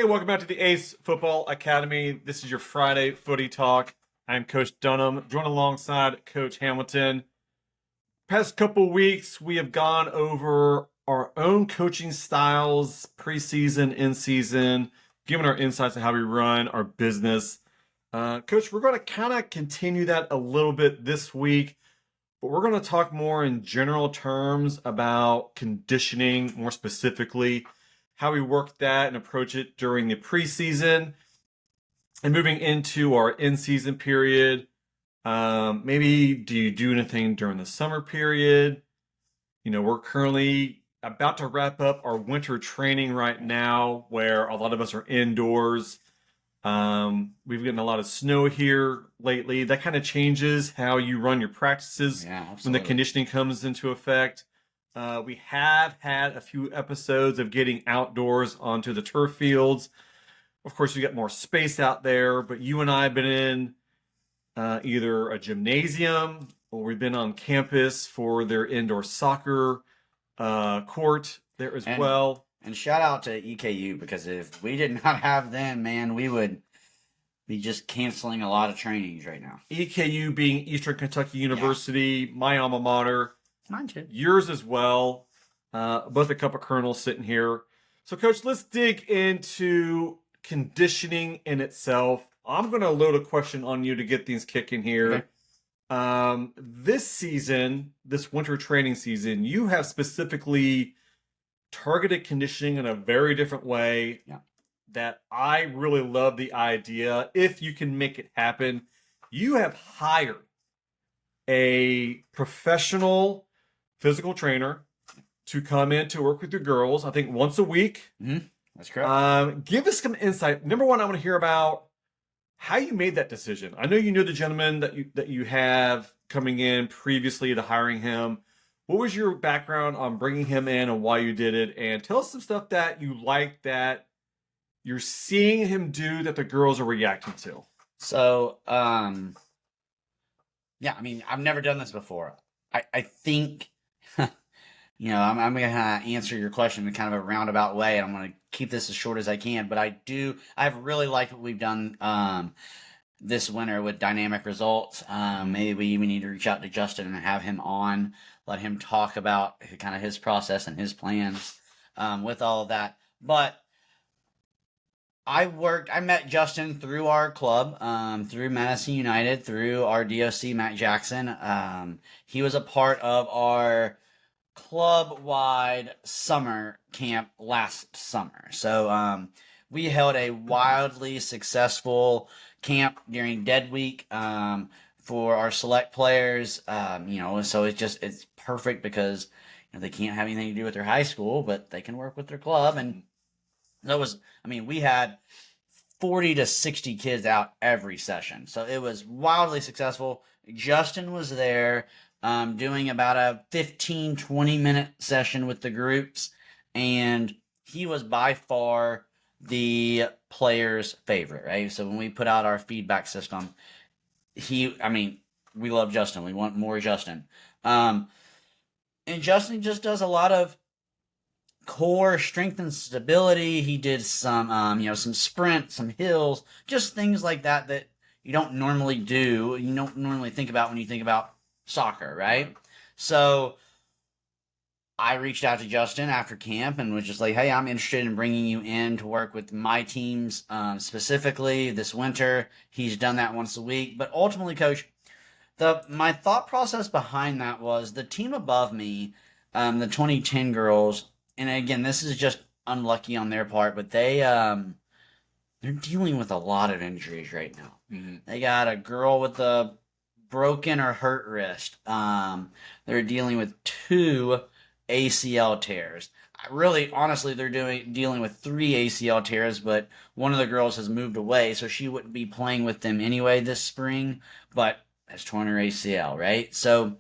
Hey, welcome back to the Ace Football Academy. This is your Friday Footy Talk. I'm Coach Dunham, joined alongside Coach Hamilton. Past couple weeks, we have gone over our own coaching styles, preseason, in season, given our insights on how we run our business. Coach, we're going to kind of continue that a little bit this week, but we're going to talk more in general terms about conditioning, more specifically, how we work that and approach it during the preseason and moving into our in-season period. Maybe do you do anything during the summer period? We're currently about to wrap up our winter training right now, where a lot of us are indoors. We've gotten a lot of snow here lately. That kind of changes how you run your practices when the conditioning comes into effect. We have had a few episodes of getting outdoors onto the turf fields. Of course, we got more space out there, but you and I have been in either a gymnasium or we've been on campus for their indoor soccer court there as well. And shout out to EKU, because if we did not have them, man, we would be just canceling a lot of trainings right now. EKU being Eastern Kentucky University, my alma mater. Mine too. Yours as well. Both a cup of kernels sitting here. So, Coach, let's dig into conditioning in itself. I'm going to load a question on you to get things kicking here. Okay. This season, this winter training season, you have specifically targeted conditioning in a very different way that I really love the idea. If you can make it happen, you have hired a professional physical trainer to come in to work with your girls, I think once a week. Mm-hmm. That's correct. Give us some insight. Number one, I want to hear about how you made that decision. I know you knew the gentleman that you have coming in previously to hiring him. What was your background on bringing him in and why you did it? And tell us some stuff that you like that you're seeing him do that the girls are reacting to. So, I've never done this before. I think, I'm going to answer your question in kind of a roundabout way, and I'm going to keep this as short as I can. But I've really liked what we've done this winter with dynamic results. Maybe we even need to reach out to Justin and have him on, let him talk about kind of his process and his plans with all of that. But I met Justin through our club, through Madison United, through our DOC, Matt Jackson. He was a part of our club-wide summer camp last summer. So we held a wildly successful camp during Dead Week for our select players. So it's perfect because they can't have anything to do with their high school, but they can work with their club. And we had 40 to 60 kids out every session. So it was wildly successful. Justin was there doing about a 15, 20-minute session with the groups, and he was by far the player's favorite, right? So when we put out our feedback system, we love Justin. We want more Justin. And Justin just does a lot of core strength and stability. He did some sprints, some hills, just things like that you don't normally do. You don't normally think about when you think about soccer, right? So I reached out to Justin after camp and was just like, hey, I'm interested in bringing you in to work with my teams specifically this winter. He's done that once a week. But ultimately, Coach, my thought process behind that was the team above me, the 2010 girls, and again, this is just unlucky on their part, but they're dealing with a lot of injuries right now. Mm-hmm. They got a girl with a broken or hurt wrist. They're dealing with 2 ACL tears. Honestly, they're dealing with 3 ACL tears, but one of the girls has moved away, so she wouldn't be playing with them anyway this spring, but has torn her ACL, right? So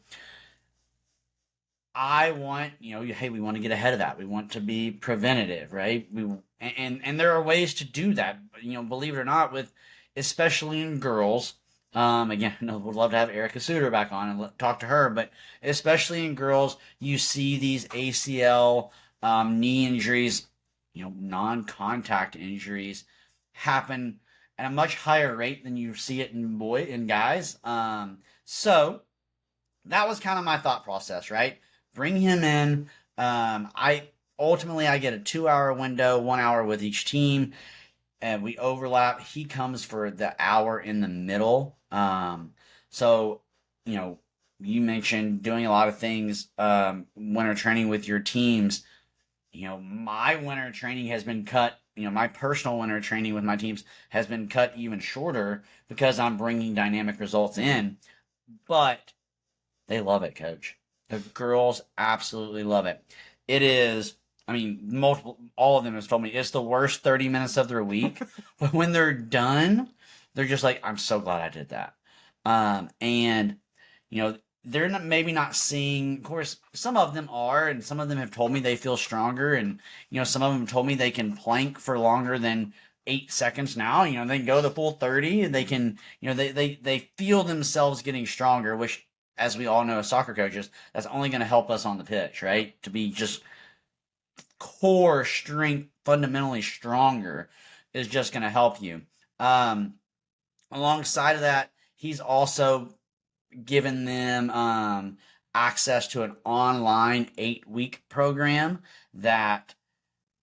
I want, hey, we want to get ahead of that. We want to be preventative, right? And there are ways to do that, believe it or not, especially in girls. Again, would love to have Erica Suter back on and talk to her, but especially in girls, you see these ACL knee injuries, non-contact injuries happen at a much higher rate than you see it in guys. So that was kind of my thought process, right? Bring him in. I get a 2 hour window, 1 hour with each team, and we overlap. He comes for the hour in the middle. So you know, you mentioned doing a lot of things winter training with your teams. My winter training has been cut. My personal winter training with my teams has been cut even shorter because I'm bringing dynamic results in. But they love it, coach. The girls absolutely love it. It is, all of them have told me it's the worst 30 minutes of their week. But when they're done, they're just like, I'm so glad I did that. And, they're maybe not seeing, of course, some of them are, and some of them have told me they feel stronger. And, some of them told me they can plank for longer than 8 seconds now. They can go the full 30 and they can, they feel themselves getting stronger, which, as we all know as soccer coaches, that's only going to help us on the pitch, right? To be just core strength, fundamentally stronger is just going to help you. Alongside of that, he's also given them access to an online 8-week program that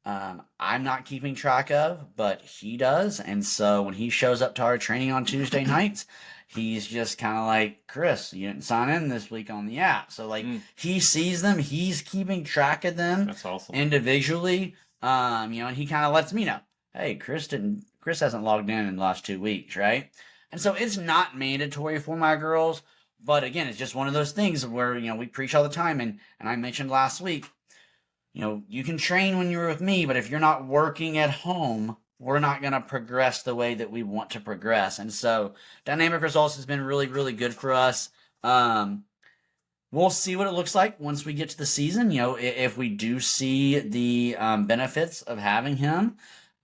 I'm not keeping track of, but he does. And so when he shows up to our training on Tuesday nights, he's just kind of like, Chris, you didn't sign in this week on the app. So he sees them, he's keeping track of them. That's awesome. Individually. And he kind of lets me know, hey, Chris hasn't logged in the last 2 weeks, right? And so it's not mandatory for my girls, but again, it's just one of those things where, we preach all the time. And I mentioned last week, you can train when you're with me, but if you're not working at home, we're not going to progress the way that we want to progress. And so dynamic results has been really, really good for us. We'll see what it looks like once we get to the season. If we do see the benefits of having him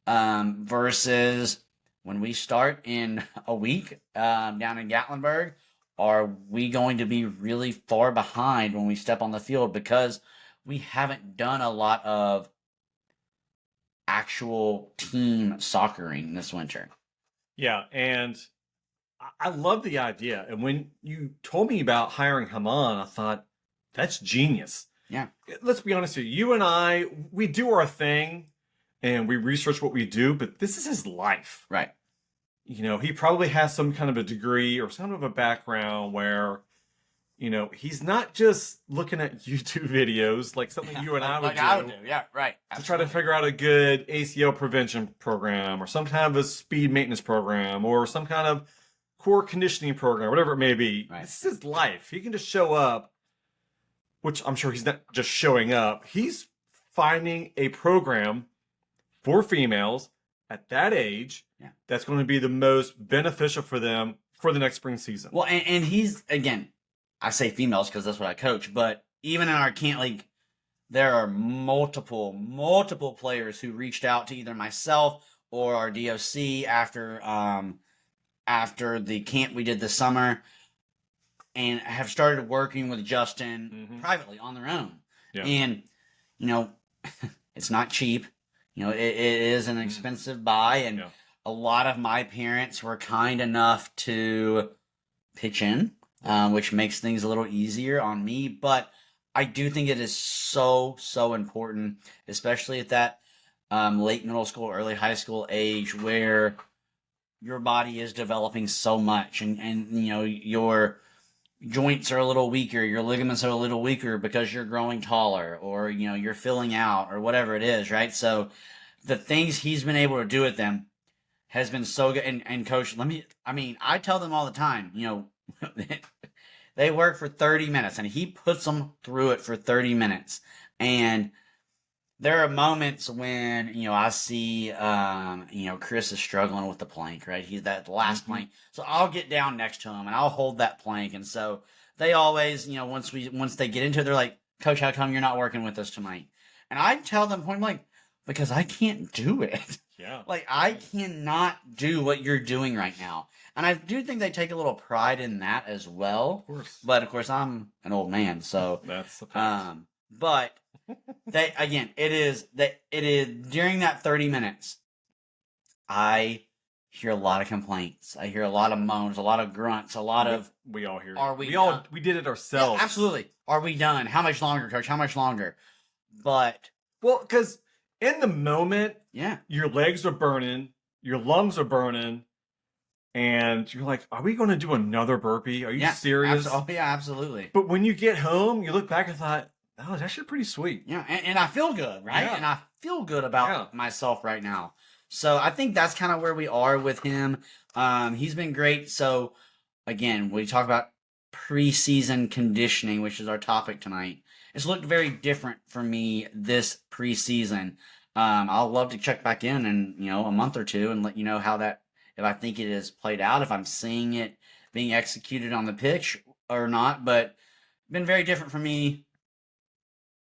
versus when we start in a week down in Gatlinburg, are we going to be really far behind when we step on the field because we haven't done a lot of actual team soccering this winter? Yeah, and I love the idea. And when you told me about hiring Haman, I thought, that's genius. Yeah. Let's be honest here. You and I, we do our thing and we research what we do, but this is his life. Right. He probably has some kind of a degree or some of a background where, he's not just looking at YouTube videos like something you and I would do. Yeah, right. Absolutely. To try to figure out a good ACL prevention program or some kind of a speed maintenance program or some kind of core conditioning program, whatever it may be. Right. This is his life. He can just show up, which I'm sure he's not just showing up. He's finding a program for females at that age that's going to be the most beneficial for them for the next spring season. Well, and he's, again, I say females because that's what I coach, but even in our Cant League, there are multiple players who reached out to either myself or our DOC after the camp we did this summer and have started working with Justin privately on their own. Yeah. And, it's not cheap. It is an expensive buy, and a lot of my parents were kind enough to pitch in, which makes things a little easier on me. But I do think it is so important, especially at that late middle school, early high school age where your body is developing so much and your joints are a little weaker, your ligaments are a little weaker because you're growing taller or, you're filling out or whatever it is, right? So the things he's been able to do with them has been so good. And coach, I tell them all the time, they work for 30 minutes and he puts them through it for 30 minutes. And there are moments when, I see, Chris is struggling with the plank, right? He's that last plank. So I'll get down next to him and I'll hold that plank. And so they always, once they get into it, they're like, Coach, how come you're not working with us tonight? And I tell them point blank, because I can't do it. Yeah. I cannot do what you're doing right now. And I do think they take a little pride in that as well. Of course. But of course, I'm an old man, so that's the fact. But it is during that 30 minutes. I hear a lot of complaints. I hear a lot of moans, a lot of grunts, a lot of we all hear. Are it. we We all done? we did it yeah, ourselves. absolutely. Are we done? How much longer, coach? How much longer? But Well, because in the moment, yeah, your legs are burning, your lungs are burning, and you're like, "Are we going to do another burpee? Are you yeah, serious?" oh yeah, absolutely. But when you get home, you look back and thought, "Oh, it's actually pretty sweet." Yeah, and I feel good, right? Yeah. And I feel good about Yeah. myself right now. So I think that's kind of where we are with him. He's been great. So again, we talk about preseason conditioning, which is our topic tonight. It's looked very different for me this preseason. I'll love to check back in a month or two and let you know how that, if I think it has played out, if I'm seeing it being executed on the pitch or not. But been very different for me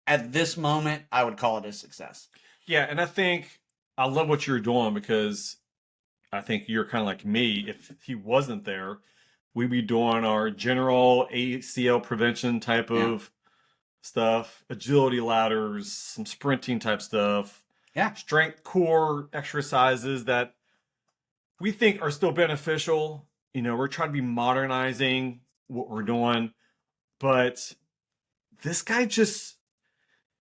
at this moment. I would call it a success. Yeah, and I think I love what you're doing because I think you're kind of like me. If he wasn't there, we'd be doing our general ACL prevention type Yeah. of stuff, agility ladders, some sprinting type stuff, Yeah. strength core exercises that we think are still beneficial. We're trying to be modernizing what we're doing, but this guy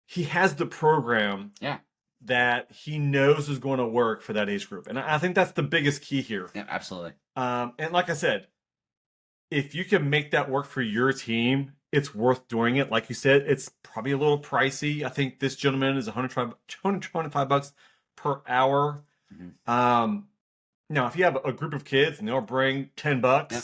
he has the program Yeah. that he knows is going to work for that age group. And I think that's the biggest key here. Yeah, absolutely. And like I said, if you can make that work for your team, it's worth doing it. Like you said, it's probably a little pricey. I think this gentleman is $125 per hour. Mm-hmm. Now, if you have a group of kids and they'll bring $10, Yep.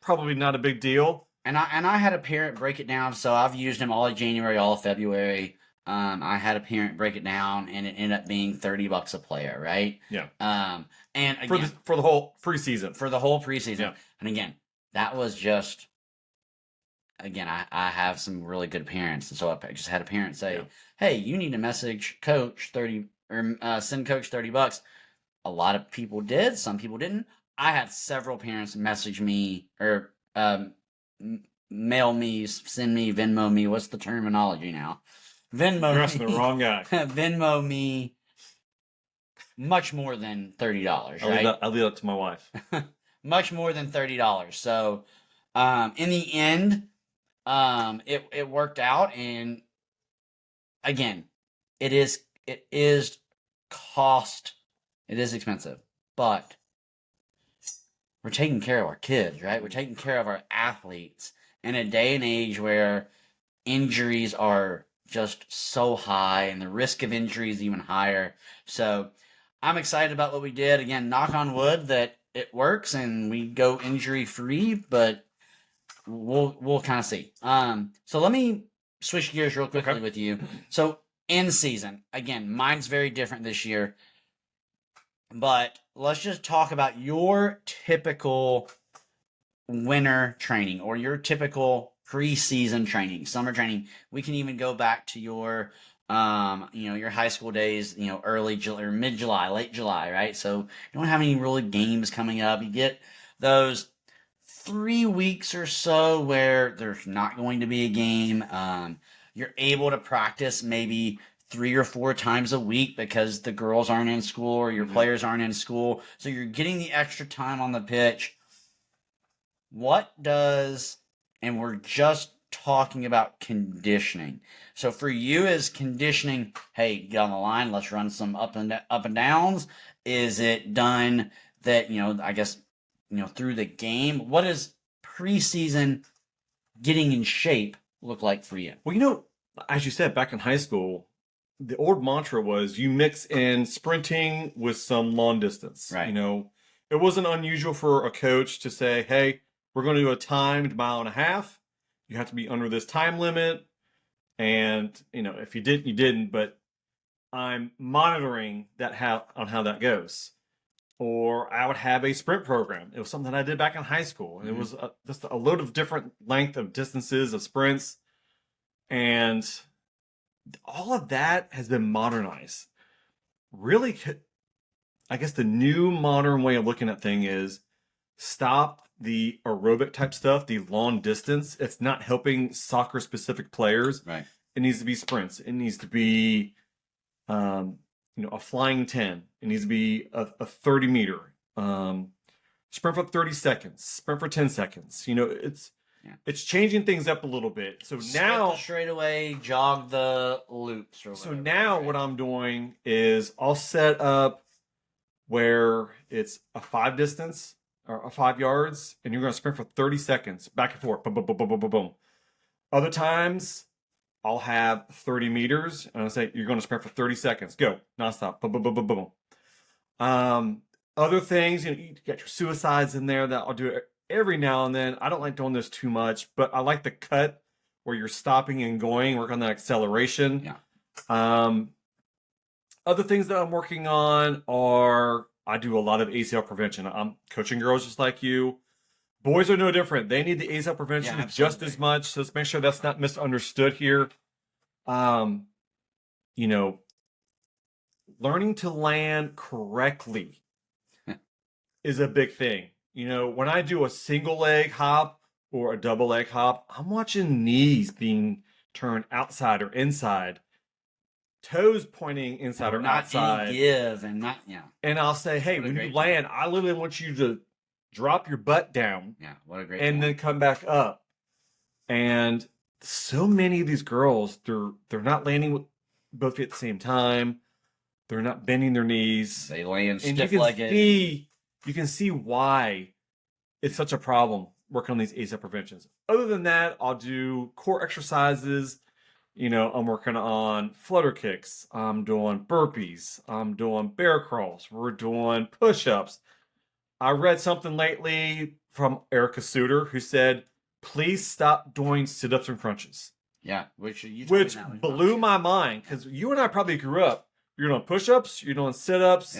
probably not a big deal. And I had a parent break it down, so I've used him all of January, all of February. I had a parent break it down, and it ended up being $30 a player, right? Yeah. And again, For the whole preseason. For the whole preseason. Yeah. And again, that was just. Again, I have some really good parents, and so I just had a parent say, Yeah. "Hey, you need to message Coach 30 or send Coach $30." A lot of people did. Some people didn't. I had several parents message me or mail me, send me, Venmo me. What's the terminology now? Venmo You're asking the wrong guy. Venmo me much more than $30, right? I'll leave that to my wife. Much more than $30. So, in the end, it worked out, and again, it is cost. It is expensive, but we're taking care of our kids, right? We're taking care of our athletes in a day and age where injuries are just so high and the risk of injury is even higher. So I'm excited about what we did. Again, knock on wood that it works and we go injury free, but we'll kind of see. So let me switch gears real quickly with you. So in season, again, mine's very different this year. But let's just talk about your typical winter training or your typical preseason training, summer training. We can even go back to your your high school days, early July or mid-July, late July, right? So you don't have any really games coming up. You get those 3 weeks or so where there's not going to be a game. You're able to practice maybe 3 or 4 times a week because the girls aren't in school or your players aren't in school. So you're getting the extra time on the pitch. And we're just talking about conditioning. So for you, is conditioning, hey, get on the line, let's run some up and downs? Is it done that, I guess, through the game? What does preseason getting in shape look like for you? Well, as you said, back in high school, the old mantra was you mix in sprinting with some long distance. Right. It wasn't unusual for a coach to say, hey, we're going to do a timed mile and a half. You have to be under this time limit. And, if you didn't, you didn't. But I'm monitoring on how that goes. Or I would have a sprint program. It was something I did back in high school. And it was just a load of different length of distances of sprints. And all of that has been modernized. Really, I guess the new modern way of looking at things is stop the aerobic type stuff, the long distance. It's not helping soccer specific players. Right. it needs to be sprints. It needs to be, a flying 10. It needs to be a 30 meter. Sprint for 30 seconds. Sprint for 10 seconds. It's changing things up a little bit. So now Sprint the straightaway, jog the loops or whatever. So now what I'm doing is I'll set up where it's a 5 distance or a 5 yards, and you're going to sprint for 30 seconds back and forth. Boom, boom, boom, boom, boom, boom, boom. Other times I'll have 30 meters, and I'll say you're going to sprint for 30 seconds. Go nonstop. Boom, boom, boom, boom, boom. Other things, you get your suicides in there that I'll do every now and then. I don't like doing this too much, but I like the cut where you're stopping and going, work on that acceleration. Yeah. Other things that I'm working on are I do a lot of ACL prevention. I'm coaching girls just like you. Boys are no different. They need the ACL prevention just as much. So let's make sure that's not misunderstood here. Learning to land correctly is a big thing. When I do a single leg hop or a double leg hop, I'm watching knees being turned outside or inside, toes pointing inside or not outside. Any give and not, And I'll say, hey, when you land, I literally want you to drop your butt down. Yeah, what a great and then come back up. And so many of these girls, they're not landing with both feet at the same time. They're not bending their knees. They land and stiff-legged. You can see why it's such a problem working on these ACL preventions. Other than that, I'll do core exercises. I'm working on flutter kicks. I'm doing burpees. I'm doing bear crawls. We're doing push-ups. I read something lately from Erica Suter who said, please stop doing sit-ups and crunches. Yeah, which blew my mind, because you and I probably grew up. You're doing push-ups, you're doing sit-ups,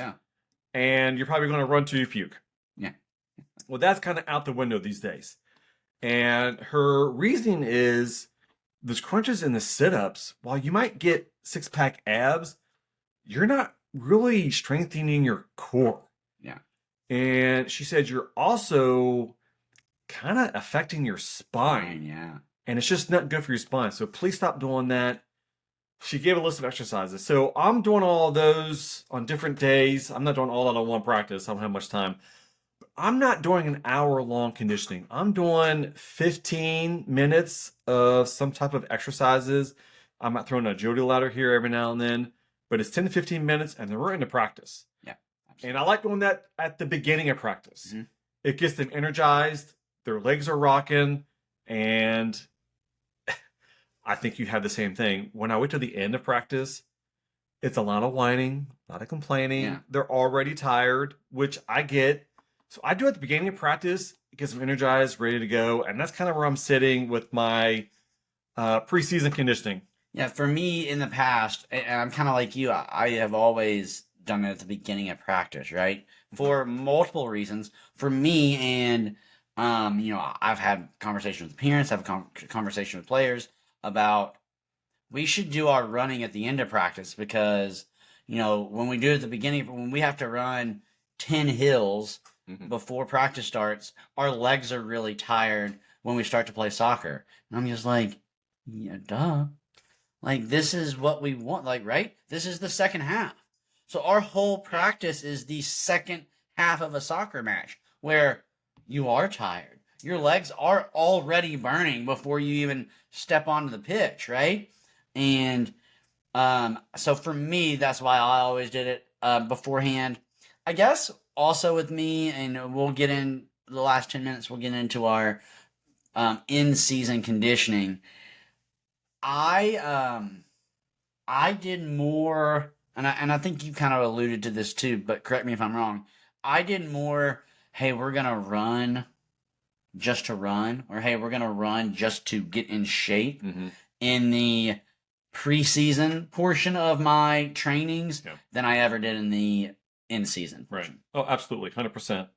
and you're probably going to run till you puke. Yeah. Well, that's kind of out the window these days. And her reasoning is those crunches and the sit-ups, while you might get six-pack abs, you're not really strengthening your core. Yeah. And she said you're also kind of affecting your spine. Yeah. And it's just not good for your spine. So please stop doing that. She gave a list of exercises. So I'm doing all of those on different days. I'm not doing all that on one practice. I don't have much time. I'm not doing an hour-long conditioning. I'm doing 15 minutes of some type of exercises. I'm not throwing a agility ladder here every now and then, but it's 10 to 15 minutes, and then we're into practice. Yeah, absolutely. And I like doing that at the beginning of practice. Mm-hmm. It gets them energized, their legs are rocking, and I think you have the same thing. When I wait till the end of practice, it's a lot of whining, a lot of complaining. Yeah. They're already tired, which I get. So I do at the beginning of practice, get them energized, ready to go. And that's kind of where I'm sitting with my preseason conditioning. Yeah, for me in the past, and I'm kind of like you, I have always done it at the beginning of practice, right? For multiple reasons. For me, and I've had conversations with parents, I've conversation with players about we should do our running at the end of practice, because when we do it at the beginning, when we have to run 10 hills before practice starts, our legs are really tired when we start to play soccer. And I'm just like, yeah, duh. Like, this is what we want, like, right? This is the second half. So our whole practice is the second half of a soccer match, where you are tired. Your legs are already burning before you even step onto the pitch, right? And so for me, that's why I always did it beforehand. I guess also with me, and we'll get in the last 10 minutes, we'll get into our in-season conditioning. I did more, and I think you kind of alluded to this too, but correct me if I'm wrong. I did more, hey, we're going to run just to run, or hey, we're going to run just to get in shape in the preseason portion of my trainings than I ever did in the in-season portion. Right. Oh, absolutely. 100%.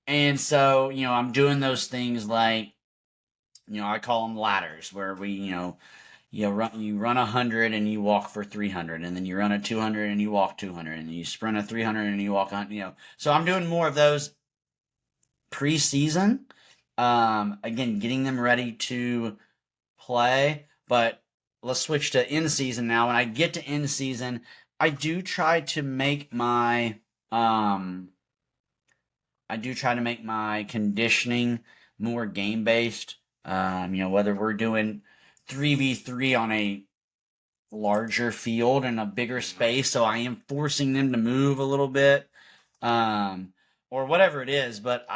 And so, I'm doing those things like, I call them ladders, where we, you run 100 and you walk for 300, and then you run a 200 and you walk 200, and you sprint a 300 and you walk on, So I'm doing more of those preseason. Again, getting them ready to play, but let's switch to in season now. When I get to in season, I do try to make my conditioning more game based. Whether we're doing 3v3 on a larger field and a bigger space, so I am forcing them to move a little bit, or whatever it is. But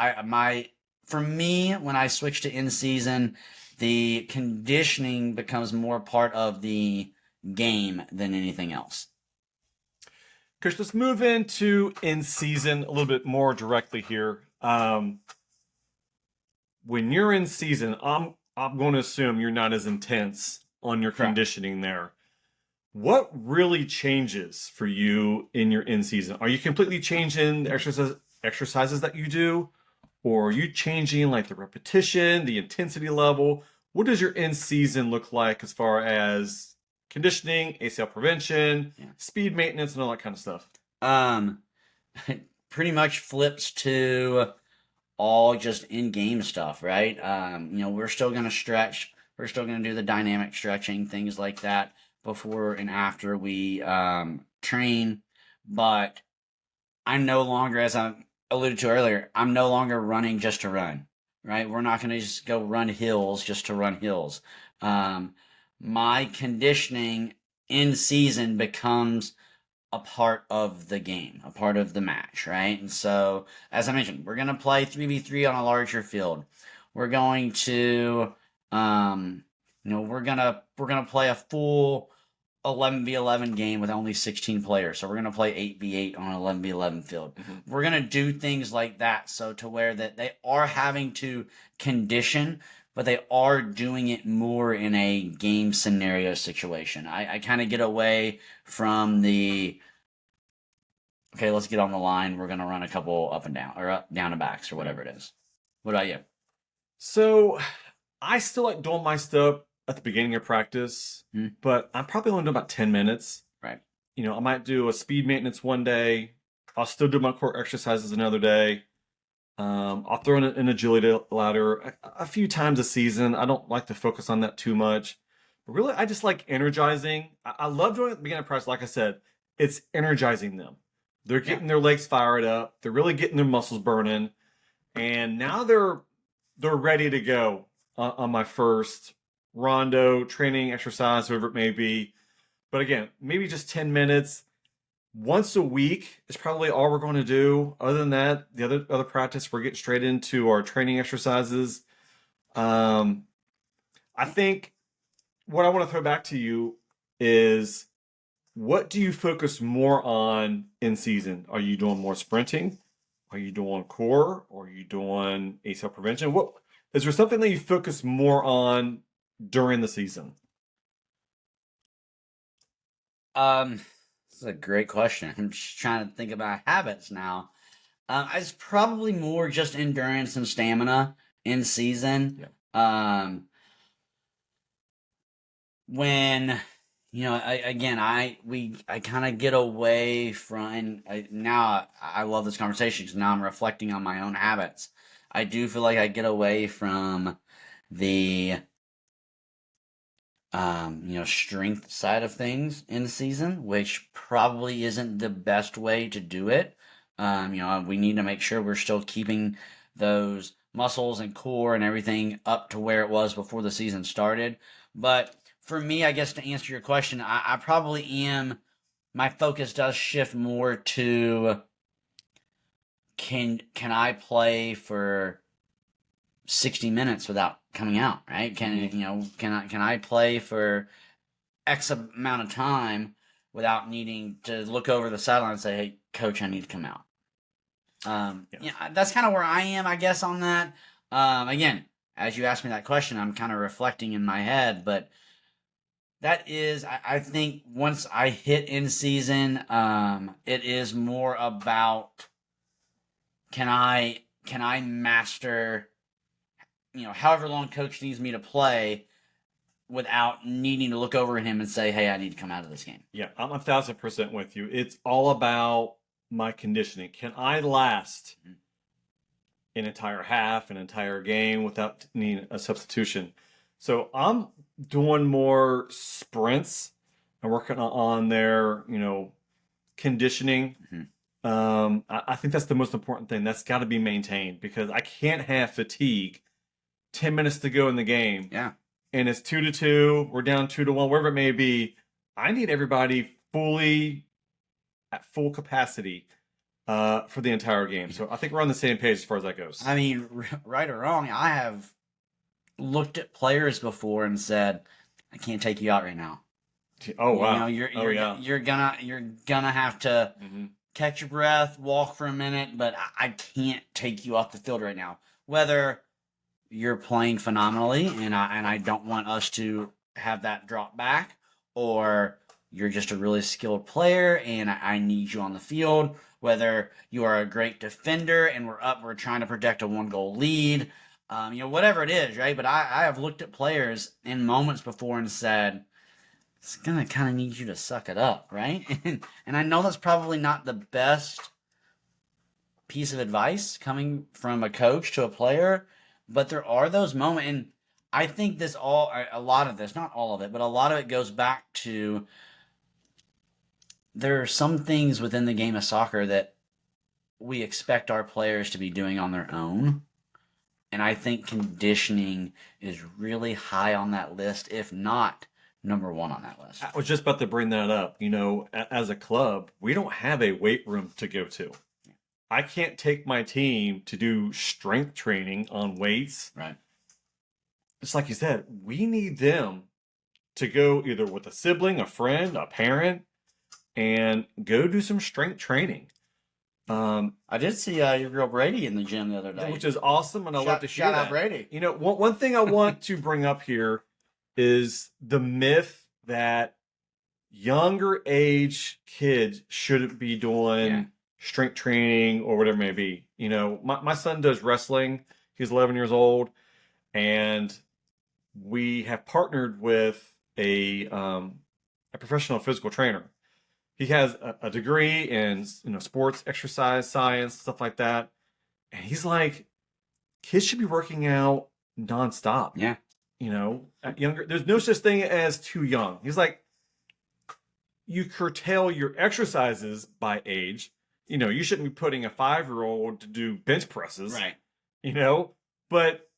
for me, when I switch to in season, the conditioning becomes more part of the game than anything else. Chris, let's move into in season a little bit more directly here. When you're in season, I'm going to assume you're not as intense on your Correct. conditioning there. What really changes for you in your in season? Are you completely changing the exercises that you do, or are you changing like the repetition, the intensity level? What does your in season look like as far as conditioning, ACL prevention, speed maintenance, and all that kind of stuff? Pretty much flips to all just in-game stuff, right? We're still going to stretch. We're still going to do the dynamic stretching, things like that, before and after we train. But I'm no longer, as I alluded to earlier, I'm no longer running just to run, right? We're not going to just go run hills just to run hills. My conditioning in season becomes a part of the game, a part of the match, right? And so, as I mentioned, we're going to play 3v3 on a larger field. We're going to, we're gonna play a full 11v11 game with only 16 players. So we're gonna play 8v8 on an 11v11 field. Mm-hmm. We're gonna do things like that, so to where that they are having to condition, but they are doing it more in a game scenario situation. I kind of get away from the, okay, let's get on the line. We're going to run a couple up and down, or up, down and backs, or whatever it is. What about you? So I still like doing my stuff at the beginning of practice, but I'm probably only doing about 10 minutes. Right. I might do a speed maintenance one day. I'll still do my core exercises another day. I'll throw in an agility ladder a few times a season. I don't like to focus on that too much. But really, I just like energizing. I love doing it at the beginning of practice. Like I said, it's energizing them. They're getting their legs fired up. They're really getting their muscles burning. And now they're ready to go on my first rondo, training, exercise, whatever it may be. But again, maybe just 10 minutes. Once a week is probably all we're going to do. Other than that, the other practice, we're getting straight into our training exercises. I think what I want to throw back to you is, what do you focus more on in season? Are you doing more sprinting? Are you doing core? Or are you doing ACL prevention? What is there something that you focus more on during the season? This is a great question. I'm just trying to think about habits now. It's probably more just endurance and stamina in season. Yeah. When I kind of get away from, and now I love this conversation because now I'm reflecting on my own habits. I do feel like I get away from the strength side of things in the season, which probably isn't the best way to do it. We need to make sure we're still keeping those muscles and core and everything up to where it was before the season started. But for me, I guess to answer your question, I probably am, my focus does shift more to, can I play for 60 minutes without coming out, right? Can I play for X amount of time without needing to look over the sideline and say, "Hey, coach, I need to come out." That's kind of where I am, I guess, on that. Again, as you asked me that question, I'm kind of reflecting in my head, but that is, I think once I hit in season, it is more about, can I master, however long coach needs me to play without needing to look over at him and say, "Hey, I need to come out of this game." Yeah, I'm 1,000% with you. It's all about my conditioning. Can I last an entire half, an entire game without needing a substitution? So I'm doing more sprints and working on their, conditioning. Mhm. I think that's the most important thing. That's got to be maintained because I can't have fatigue 10 minutes to go in the game. Yeah. And it's 2-2, we're down 2-1, wherever it may be. I need everybody fully at full capacity for the entire game. So I think we're on the same page as far as that goes. I mean, right or wrong, I have looked at players before and said, "I can't take you out right now." Oh wow! You're gonna have to catch your breath, walk for a minute, but I can't take you off the field right now. Whether you're playing phenomenally, and I don't want us to have that drop back, or you're just a really skilled player and I need you on the field. Whether you are a great defender and we're trying to protect a 1-goal lead, whatever it is, right? But I have looked at players in moments before and said, it's gonna kind of need you to suck it up, right? And I know that's probably not the best piece of advice coming from a coach to a player, but there are those moments, and I think a lot of this, not all of it, but a lot of it goes back to there are some things within the game of soccer that we expect our players to be doing on their own. And I think conditioning is really high on that list, if not number one on that list. I was just about to bring that up. As a club, we don't have a weight room to go to. I can't take my team to do strength training on weights. Right. It's like you said, we need them to go either with a sibling, a friend, a parent, and go do some strength training. I did see your girl Brady in the gym the other day, which is awesome, and I love to hear shout that. out Brady. One thing I want to bring up here is the myth that younger age kids shouldn't be doing strength training or whatever it may be. My son does wrestling. He's 11 years old, and we have partnered with a professional physical trainer. He has a degree in sports, exercise, science, stuff like that. And he's like, kids should be working out nonstop. Yeah. At younger, there's no such thing as too young. He's like, you curtail your exercises by age. You shouldn't be putting a 5-year-old to do bench presses. Right. But,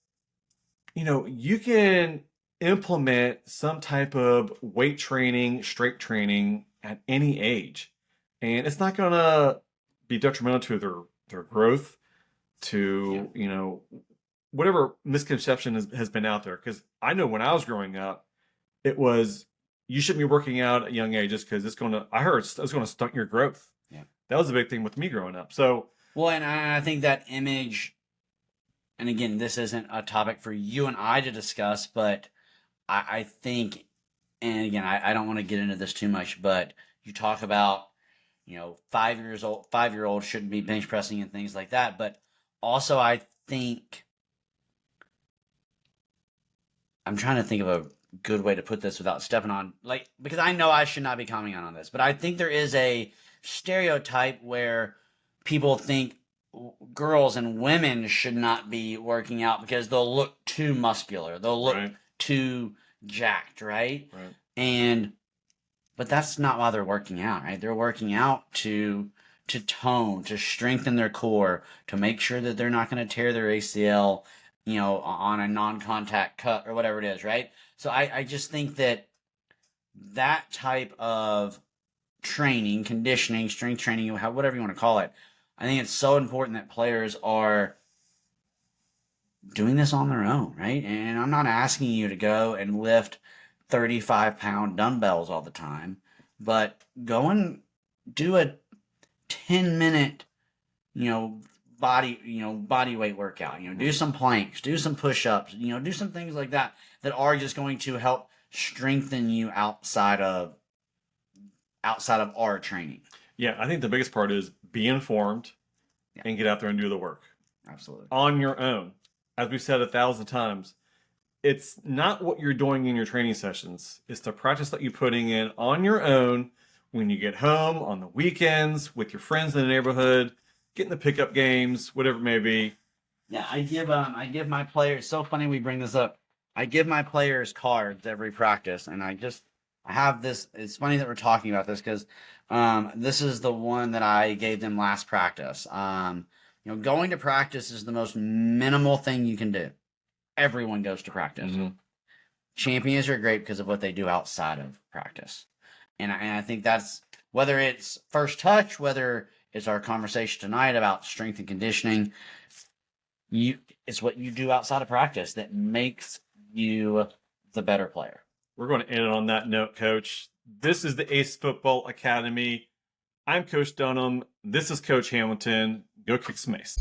you can implement some type of weight training, strength training at any age. And it's not going to be detrimental to their growth, to, whatever misconception has been out there. Because I know when I was growing up, it was, you shouldn't be working out at young ages because it's going to stunt your growth. Yeah. That was a big thing with me growing up. So, well, and I think that image, and again, this isn't a topic for you and I to discuss, but I think, and again, I don't want to get into this too much, but you talk about, 5-year-olds shouldn't be bench pressing and things like that. But also, I think, I'm trying to think of a good way to put this without stepping on, because I know I should not be commenting on this, but I think there is a stereotype where people think girls and women should not be working out because they'll look too muscular. They'll look too jacked, right? But that's not why they're working out, right? They're working out to tone, to strengthen their core, to make sure that they're not going to tear their ACL, on a non-contact cut or whatever it is, right? So I just think that type of training, conditioning, strength training, whatever you want to call it, I think it's so important that players are doing this on their own, right? And I'm not asking you to go and lift 35-pound dumbbells all the time, but go and do a 10-minute, body weight workout. Do some planks, do some push-ups, do some things like that are just going to help strengthen you outside of our training. Yeah, I think the biggest part is be informed and get out there and do the work. Absolutely. On your own. As we've said 1,000 times, it's not what you're doing in your training sessions. It's the practice that you're putting in on your own when you get home, on the weekends, with your friends in the neighborhood, getting the pickup games, whatever it may be. Yeah, I give my players, so funny we bring this up. I give my players cards every practice, and I have this. It's funny that we're talking about this because this is the one that I gave them last practice. Going to practice is the most minimal thing you can do. Everyone goes to practice. Champions are great because of what they do outside of practice, and I think that's whether it's first touch, whether it's our conversation tonight about strength and conditioning. It's what you do outside of practice that makes you the better player. We're going to end it on that note, Coach. This is the A.C.E Football Academy. I'm Coach Dunham. This is Coach Hamilton. Go kick some ace.